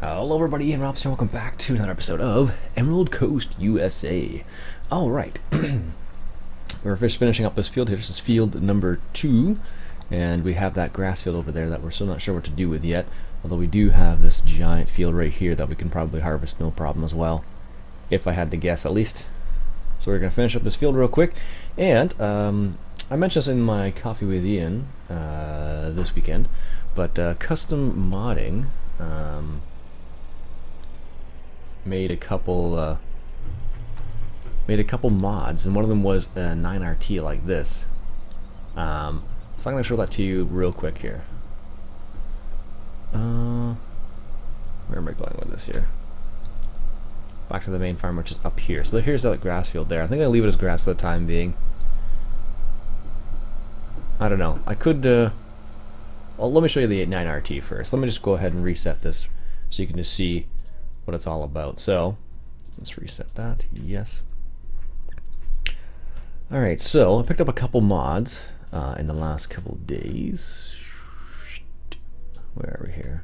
Hello everybody, Ian Robson, welcome back to another episode of Emerald Coast, USA. Alright, we're just finishing up this field here. This is field number 2, and we have that grass field over there that we're still not sure what to do with yet, although we do have this giant field right here that we can probably harvest no problem as well, if I had to guess at least. So we're going to finish up this field real quick, and I mentioned this in my coffee with Ian this weekend, but custom modding made a couple mods, and one of them was a 9RT like this. So I'm going to show that to you real quick here. Where am I going with this here? Back to the main farm, which is up here. So here's that grass field there. I think I'll leave it as grass for the time being. I don't know. I could well, let me show you the 9RT first. Let me just go ahead and reset this so you can just see what it's all about. So let's reset that. Yes. Alright, so I picked up a couple mods in the last couple of days. Where are we here?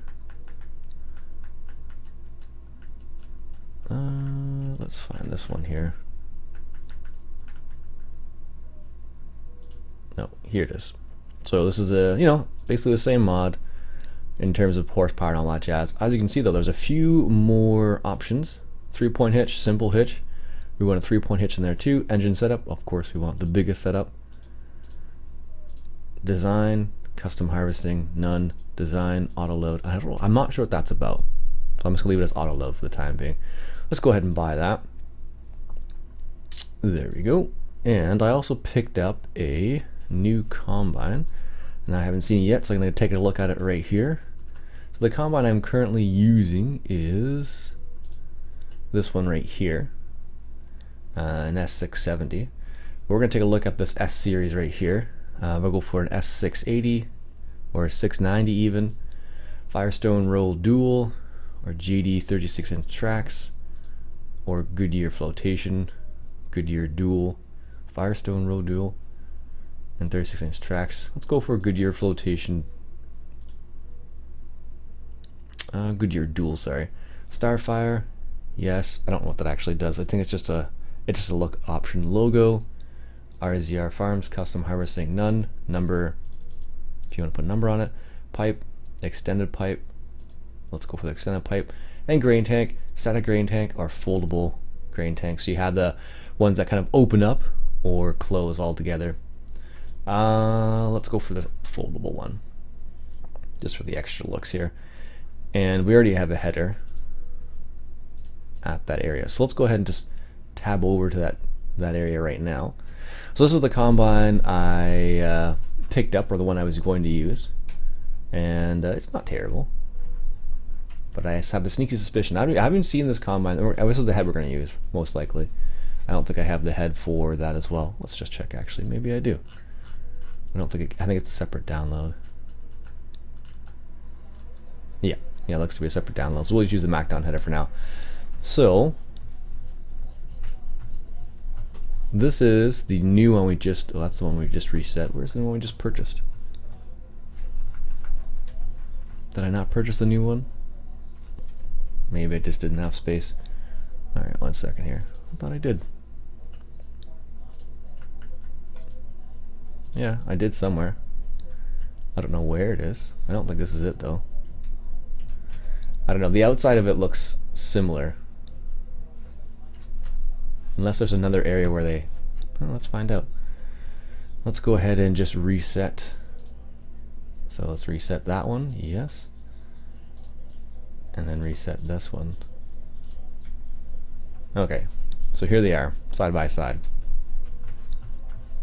Let's find this one here. No, here it is. So this is a, basically the same mod in terms of horsepower and all that jazz. As you can see though, there's a few more options. 3-point hitch, simple hitch. We want a 3-point hitch in there too. Engine setup, of course we want the biggest setup. Design, custom harvesting, none. Design, auto load. I'm not sure what that's about. So I'm just gonna leave it as auto load for the time being. Let's go ahead and buy that. There we go. And I also picked up a new combine, and I haven't seen it yet, so I'm going to take a look at it right here. So the combine I'm currently using is this one right here, an S670. We're going to take a look at this S series right here. We'll go for an S680 or a 690 even, Firestone roll dual, or GD 36-inch tracks, or Goodyear flotation, Goodyear dual, Firestone roll dual, and 36-inch tracks. Let's go for a Goodyear flotation. Goodyear dual, sorry. Starfire, yes. I don't know what that actually does. I think it's just a look option. Logo, RZR Farms, custom harvesting, none. Number, if you want to put a number on it. Pipe, extended pipe. Let's go for the extended pipe. And grain tank, static grain tank, or foldable grain tank. So you have the ones that kind of open up or close all together. Let's go for the foldable one, just for the extra looks here. And we already have a header at that area, so let's go ahead and just tab over to that area right now. So this is the combine I picked up, or the one I was going to use, and it's not terrible, but I have a sneaky suspicion. I haven't seen this combine. This is the head we're going to use, most likely. I don't think I have the head for that as well. Let's just check, actually. Maybe I do. I think it's a separate download. Yeah, it looks to be a separate download. So we'll just use the Macdown header for now. So this is the new one that's the one we just reset. Where's the one we just purchased? Did I not purchase the new one? Maybe I just didn't have space. Alright, 1 second here. I thought I did. Yeah, I did somewhere. I don't know where it is. I don't think this is it though. I don't know. The outside of it looks similar. Unless there's another area where they... Well, let's find out. Let's go ahead and just reset. So let's reset that one. Yes. And then reset this one. Okay. So here they are, side by side.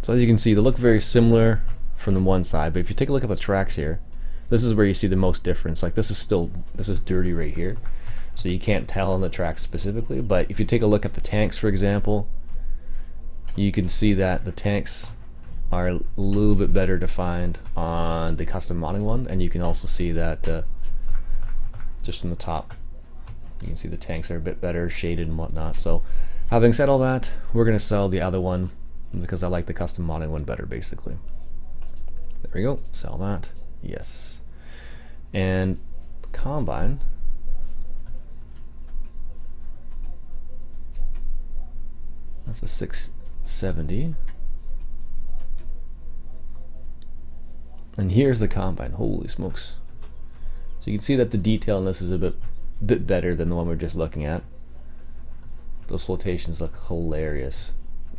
So as you can see, they look very similar from the one side, but if you take a look at the tracks here, this is where you see the most difference. Like this is dirty right here, so you can't tell on the tracks specifically, but if you take a look at the tanks, for example, you can see that the tanks are a little bit better defined on the custom modding one, and you can also see that just from the top, you can see the tanks are a bit better shaded and whatnot. So having said all that, we're going to sell the other one because I like the custom modding one better, basically. There we go, sell that. Yes. And the combine That's a 670. And here's the combine. Holy smokes. So you can see that the detail in this is a bit better than the one we're just looking at. Those flotations look hilarious.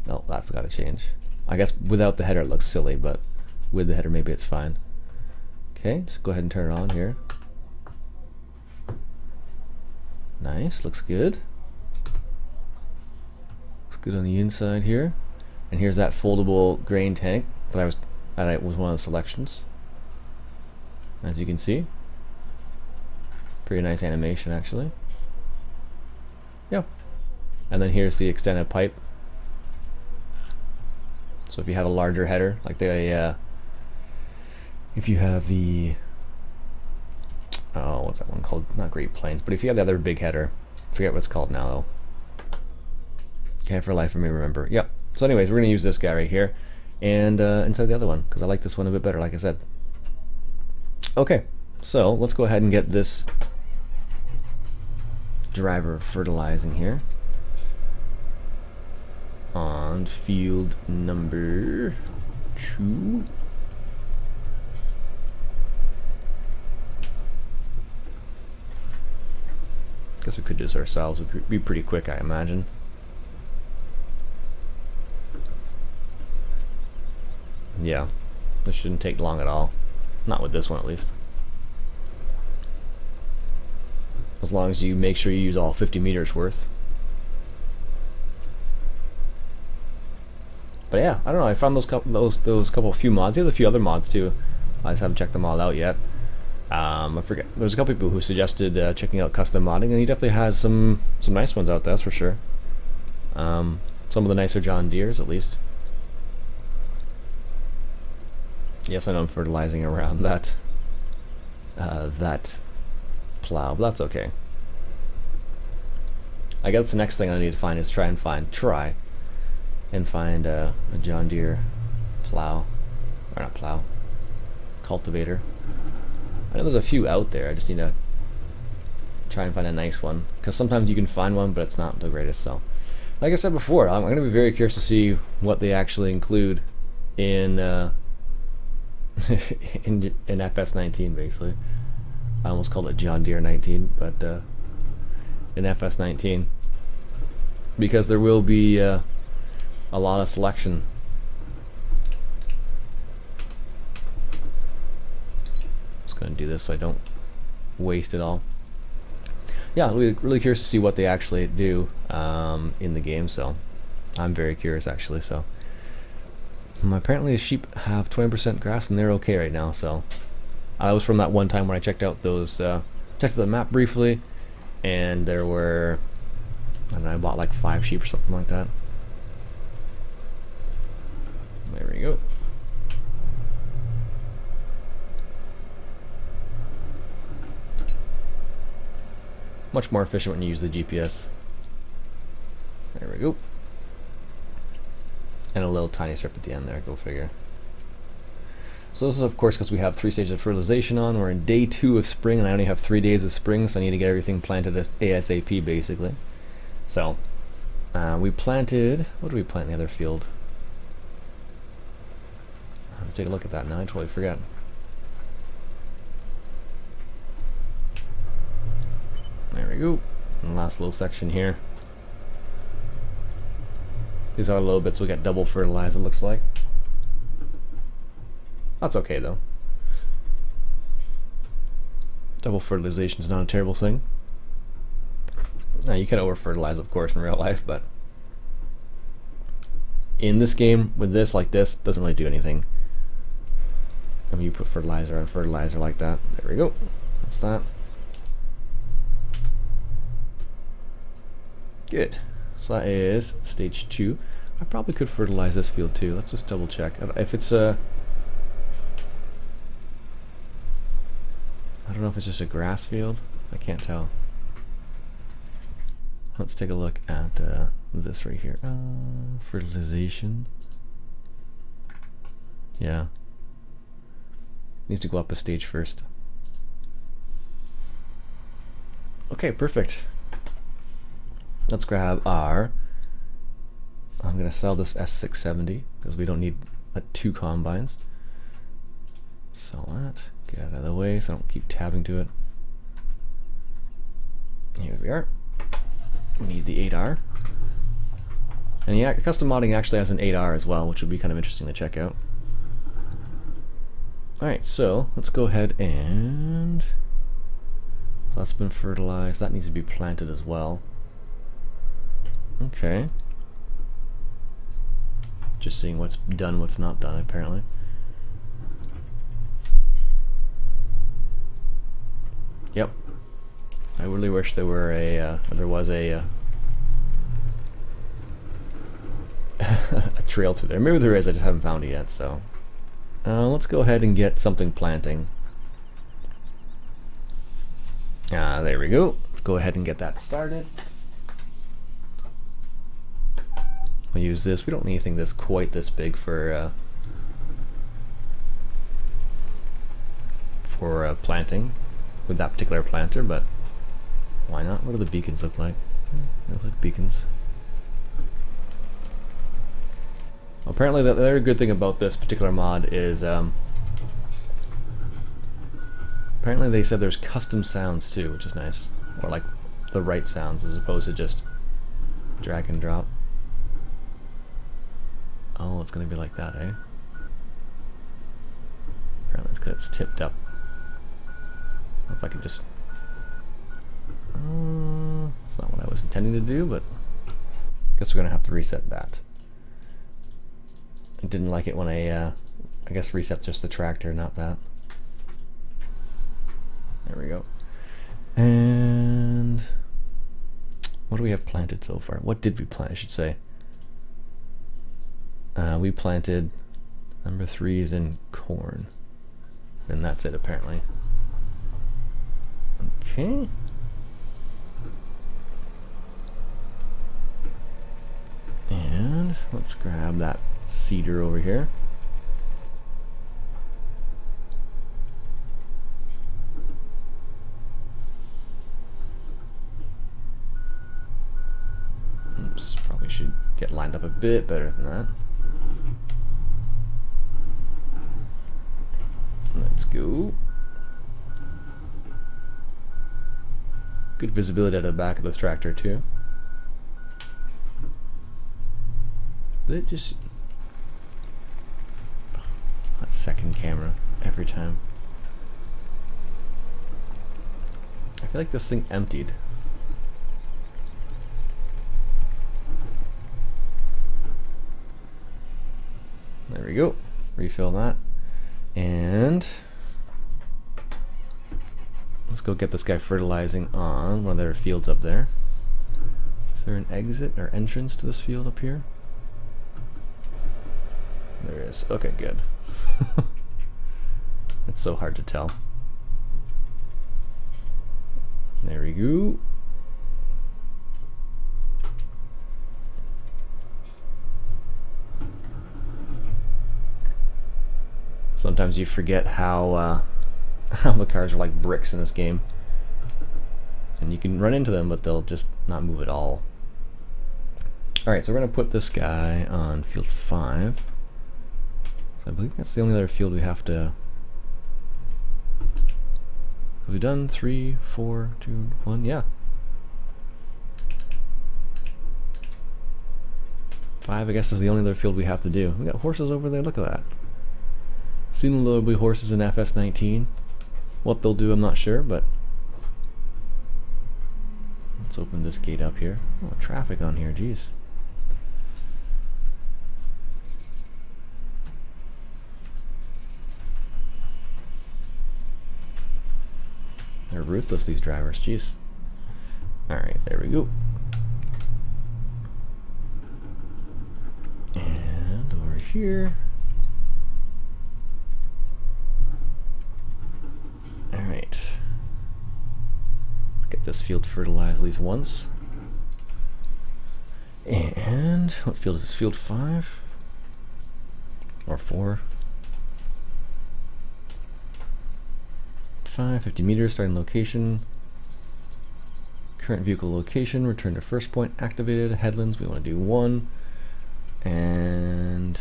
No, that's got to change. I guess without the header it looks silly, but with the header maybe it's fine. Okay, let's go ahead and turn it on here. Nice, looks good. Looks good on the inside here. And here's that foldable grain tank that was one of the selections. As you can see. Pretty nice animation actually. Yeah. And then here's the extended pipe. So if you have a larger header, like if you have the, oh, what's that one called? Not Great Plains, but if you have the other big header, I forget what it's called now though. Can't for life of me remember. Yep. So anyways, we're gonna use this guy right here, and instead of the other one, because I like this one a bit better, like I said. Okay, so let's go ahead and get this driver fertilizing here on field number 2. Guess we could do this ourselves. It would be pretty quick, I imagine. Yeah, this shouldn't take long at all. Not with this one, at least. As long as you make sure you use all 50 meters worth. But yeah, I don't know. I found those few mods. He has a few other mods too. I just haven't checked them all out yet. I forget. There's a couple people who suggested checking out custom modding, and he definitely has some nice ones out there. That's for sure. Some of the nicer John Deeres, at least. Yes, I know I'm fertilizing around that plow, but that's okay. I guess the next thing I need to find is try and find a John Deere plow, or not plow, cultivator. I know there's a few out there. I just need to try and find a nice one, because sometimes you can find one, but it's not the greatest. So, like I said before, I'm going to be very curious to see what they actually include in in FS19, basically. I almost called it John Deere 19, but in FS19, because there will be a lot of selection. Just gonna do this so I don't waste it all. Yeah, really curious to see what they actually do in the game. So I'm very curious actually. So apparently the sheep have 20% grass and they're okay right now. So that was from that one time when I checked out those, checked the map briefly, and there were, I don't know, I bought like 5 sheep or something like that. There we go. Much more efficient when you use the GPS. There we go. And a little tiny strip at the end there, go figure. So this is of course because we have 3 stages of fertilization on. We're in day 2 of spring and I only have 3 days of spring, so I need to get everything planted as ASAP basically. So we planted, what did we plant in the other field? I'll take a look at that now, I totally forgot. There we go. And the last little section here. These are little bits we got double fertilized, it looks like. That's okay though. Double fertilization is not a terrible thing. Now you can over fertilize of course in real life, but in this game with this like this doesn't really do anything. When you put fertilizer on fertilizer like that. There we go. That's that. Good. So that is stage 2. I probably could fertilize this field too. Let's just double check. If it's a, I don't know if it's just a grass field. I can't tell. Let's take a look at this right here. Fertilization. Yeah. Needs to go up a stage first. Okay, perfect. Let's grab our I'm going to sell this S670 because we don't need 2 combines. Sell that. Get out of the way so I don't keep tabbing to it. Here we are. We need the 8R. And yeah, custom modding actually has an 8R as well, which would be kind of interesting to check out. Alright, so let's go ahead and... So that's been fertilized. That needs to be planted as well. Okay. Just seeing what's done, what's not done, apparently. Yep. I really wish there were a a trail through there. Maybe there is, I just haven't found it yet, so. Let's go ahead and get something planting. There we go. Let's go ahead and get that started. We'll use this. We don't need anything that's quite this big for planting with that particular planter, but why not? What do the beacons look like? They look like beacons. Apparently the other good thing about this particular mod is apparently they said there's custom sounds too, which is nice. Or like the right sounds as opposed to just drag and drop. Oh, it's gonna be like that, eh? Apparently it's because it's tipped up. I don't know if I can just... it's not what I was intending to do, but I guess we're gonna have to reset that. I didn't like it when I guess reset just the tractor, not that. There we go. And what do we have planted so far? What did we plant, I should say? We planted number 3 is in corn. And that's it apparently. Okay. And let's grab that cedar over here. Oops, probably should get lined up a bit better than that. Let's go. Good visibility at the back of this tractor too. Did it just... that second camera every time. I feel like this thing emptied. There we go. Refill that. And let's go get this guy fertilizing on one of their fields up there. Is there an exit or entrance to this field up here? There is. Okay, good. It's so hard to tell. There we go. Sometimes you forget how the cars are like bricks in this game. And you can run into them, but they'll just not move at all. Alright, so we're going to put this guy on field 5. So I believe that's the only other field we have to... Have we done 3, 4, 2, 1? Yeah. 5, I guess, is the only other field we have to do. We got horses over there, look at that. Soon there'll be horses in FS19. What they'll do, I'm not sure, but... Let's open this gate up here. Oh, traffic on here, jeez. They're ruthless, these drivers, jeez. Alright, there we go. And over here. Alright. Let's get this field fertilized at least once. And what field is this? Field 5? Or 4? 5, 50 meters, starting location. Current vehicle location, return to first point, activated. Headlands, we want to do 1. And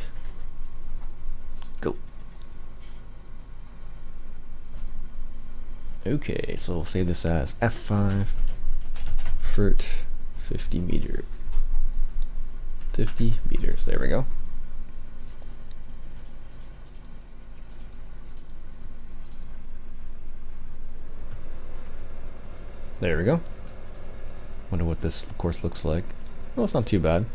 go. Okay, so we'll save this as F5 Fert 50 meter. 50 meters. There we go. There we go. Wonder what this course looks like. Well, it's not too bad.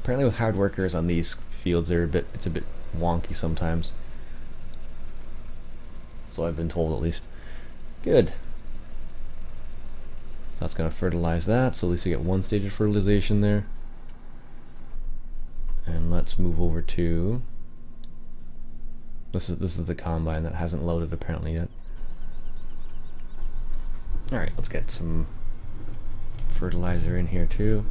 Apparently with hard workers on these fields, it's a bit wonky sometimes. So I've been told, at least. Good. So that's going to fertilize that, so at least you get one stage of fertilization there. And let's move over to... This is the combine that hasn't loaded apparently yet. Alright, let's get some fertilizer in here too.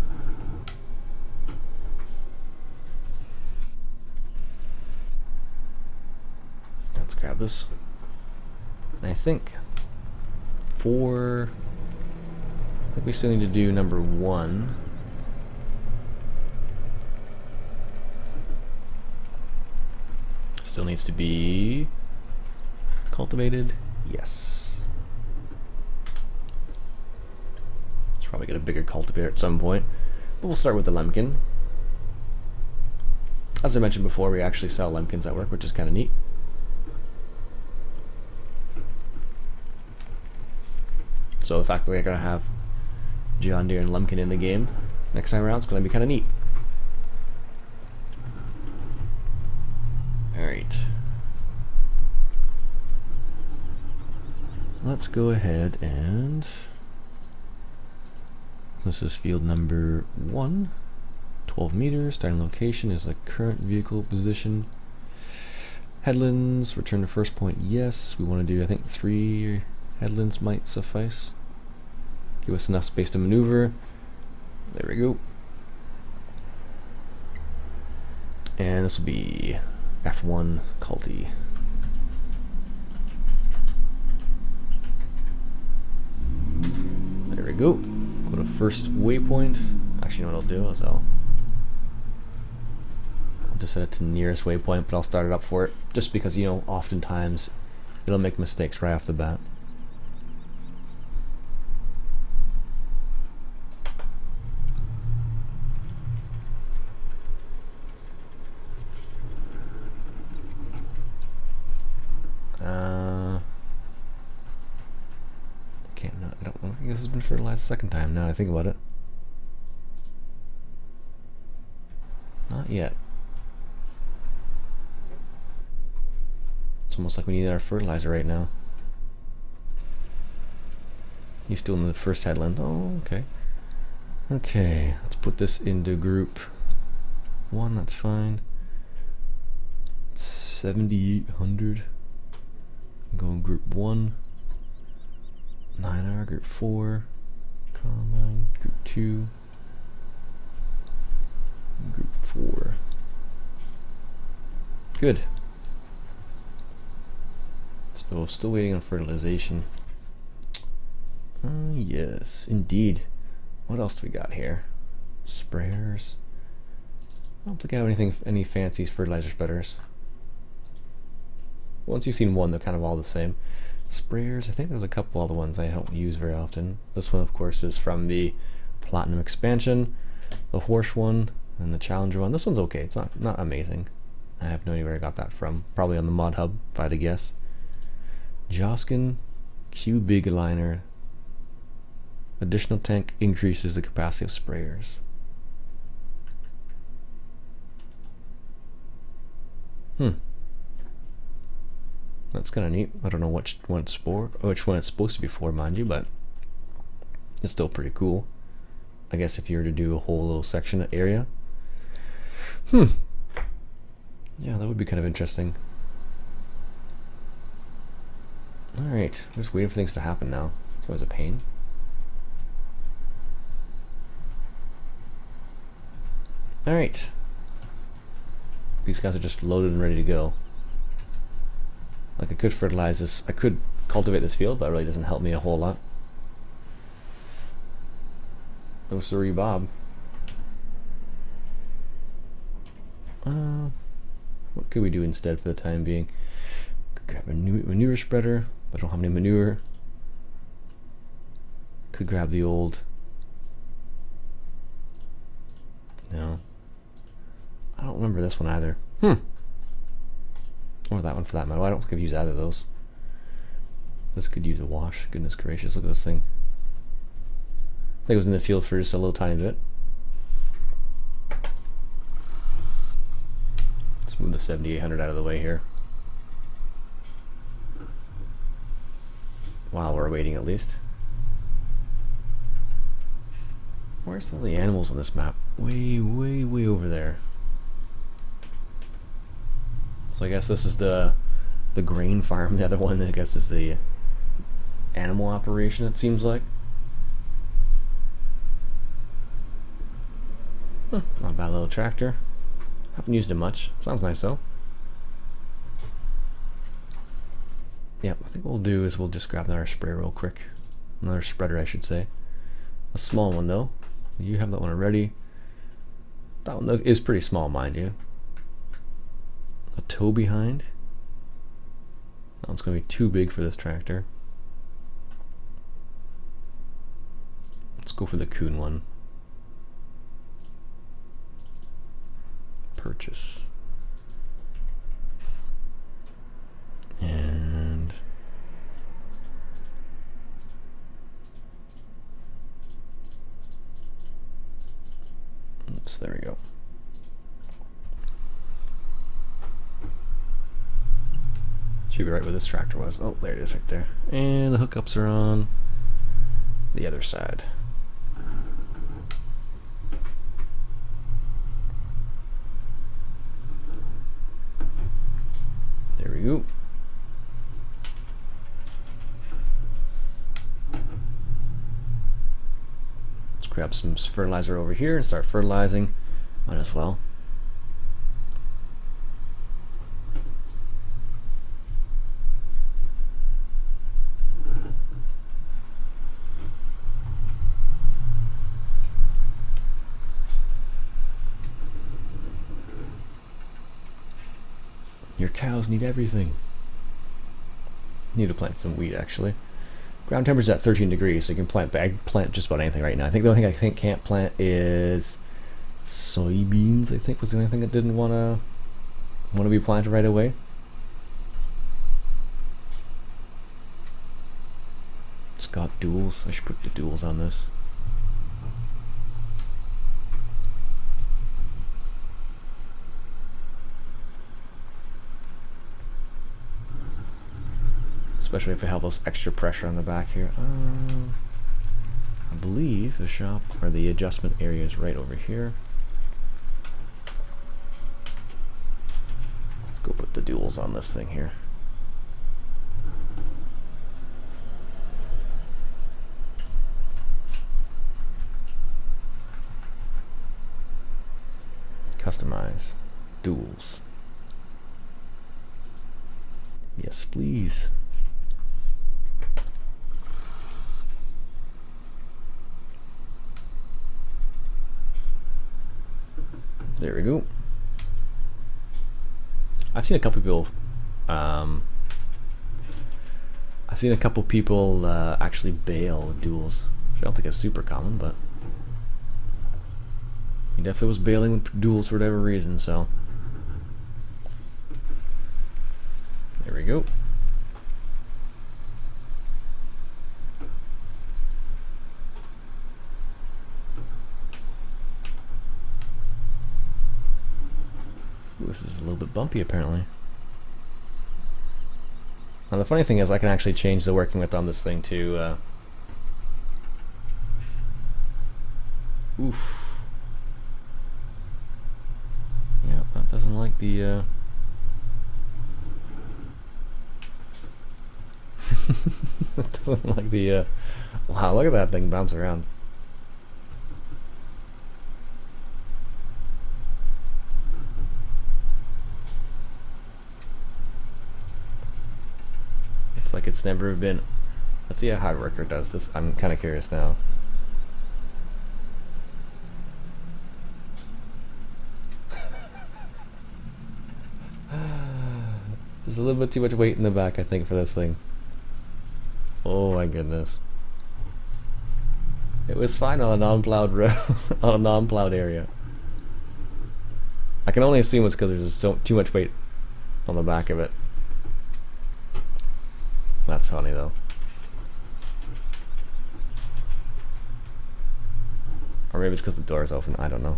Let's grab this. And I think we still need to do number 1. Still needs to be cultivated. Yes. Should probably get a bigger cultivator at some point. But we'll start with the Lemkin. As I mentioned before, we actually sell Lemkins at work, which is kind of neat. So the fact that we're going to have John Deere and Lemkin in the game next time around is going to be kind of neat. Alright. Let's go ahead and... This is field number 1. 12 meters. Starting location is the current vehicle position. Headlands. Return to first point. Yes. We want to do, I think, 3 headlands might suffice. Give us enough space to maneuver. There we go. And this will be F1 culti. There we go. Go to first waypoint. Actually, you know what I'll do is I'll just set it to nearest waypoint, but I'll start it up for it just because, you know, oftentimes it'll make mistakes right off the bat. I don't think this has been fertilized a second time now that I think about it. Not yet. It's almost like we need our fertilizer right now. He's still in the first headland. Oh, okay. Okay, let's put this into group 1, that's fine. 7,800. Go in group 1. 9R, group 4. Combine, group 2. Group 4. Good. So still waiting on fertilization. Yes, indeed. What else do we got here? Sprayers. I don't think I have any fancy fertilizer spreaders. Once you've seen one, they're kind of all the same. Sprayers, I think there's a couple other ones I don't use very often. This one, of course, is from the Platinum expansion. The Horse one and the Challenger one. This one's okay. It's not amazing. I have no idea where I got that from. Probably on the Mod Hub, if I had to guess. G.Skill Big Liner. Additional tank increases the capacity of sprayers. That's kind of neat. I don't know which one it's supposed to be for, mind you, but it's still pretty cool. I guess if you were to do a whole little section area. Yeah, that would be kind of interesting. Alright, I'm just waiting for things to happen now. It's always a pain. Alright. These guys are just loaded and ready to go. Like, I could fertilize this, I could cultivate this field, but it really doesn't help me a whole lot. No sorry, Bob. What could we do instead for the time being? Could grab a manure spreader, but I don't have any manure. Could grab the old... No. I don't remember this one either. Or that one for that matter. I don't think I've used either of those. This could use a wash. Goodness gracious, look at this thing. I think it was in the field for just a little tiny bit. Let's move the 7800 out of the way here. While we're waiting, at least. Where's all the animals on this map? Way, way, way over there. So I guess this is the grain farm. The other one, I guess, is the animal operation, it seems like. Not a bad little tractor. Haven't used it much. Sounds nice though. Yeah, I think what we'll do is we'll just grab another sprayer real quick. Another spreader, I should say. A small one though. You have that one already. That one is pretty small, mind you. A tow behind. That one's going to be too big for this tractor. Let's go for the Kuhn one. Purchase. And oops, there we go. Should be right where this tractor was. Oh, there it is right there. And the hookups are on the other side. There we go. Let's grab some fertilizer over here and start fertilizing. Might as well. Your cows need everything. Need to plant some wheat actually. Ground temperature is at 13 degrees, so you can plant just about anything right now. I think the only thing I can't plant is soybeans. I think was the only thing that didn't want to be planted right away. It's got duals. I should put the duals on this. Especially if it has this extra pressure on the back here. I believe the shop or the adjustment area is right over here. Let's go put the duals on this thing here. Customize duals. Yes, please. There we go. I've seen a couple people. I've seen a couple people actually bail duals. Which I don't think is super common, but he definitely was bailing with duals for whatever reason. So there we go. This is a little bit bumpy apparently. Now the funny thing is I can actually change the working width on this thing to oof. Yeah, that doesn't like the that doesn't like the wow, look at that thing bounce around. Like it's never been. Let's see how hard worker does this. I'm kind of curious now. There's a little bit too much weight in the back, I think, for this thing. Oh my goodness. It was fine on a non-plowed road, on a non-plowed area. I can only assume it's because there's so too much weight on the back of it. That's funny though. Or maybe it's because the door is open, I don't know.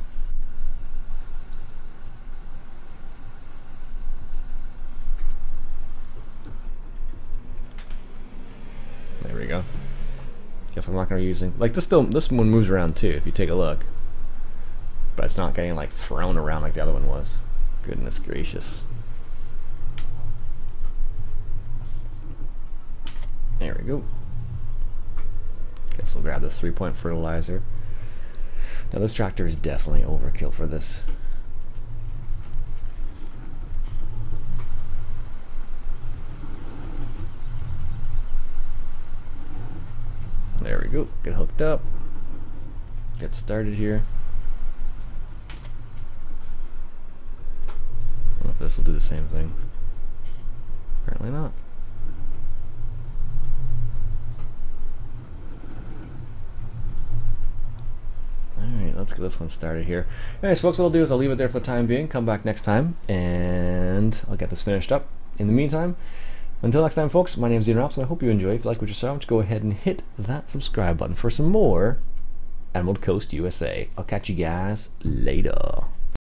There we go. Guess I'm not gonna be using, like, this one moves around too if you take a look, but it's not getting like thrown around like the other one was. Goodness gracious. There we go. Guess we'll grab this 3-point fertilizer. Now this tractor is definitely overkill for this. There we go. Get hooked up. Get started here. I don't know if this will do the same thing. Apparently not. Alright, let's get this one started here. Anyways, folks, what I'll do is I'll leave it there for the time being. Come back next time, and I'll get this finished up. In the meantime, until next time, folks, my name is Iain Robson. I hope you enjoy. If you like what you saw, go ahead and hit that subscribe button for some more Emerald Coast USA. I'll catch you guys later.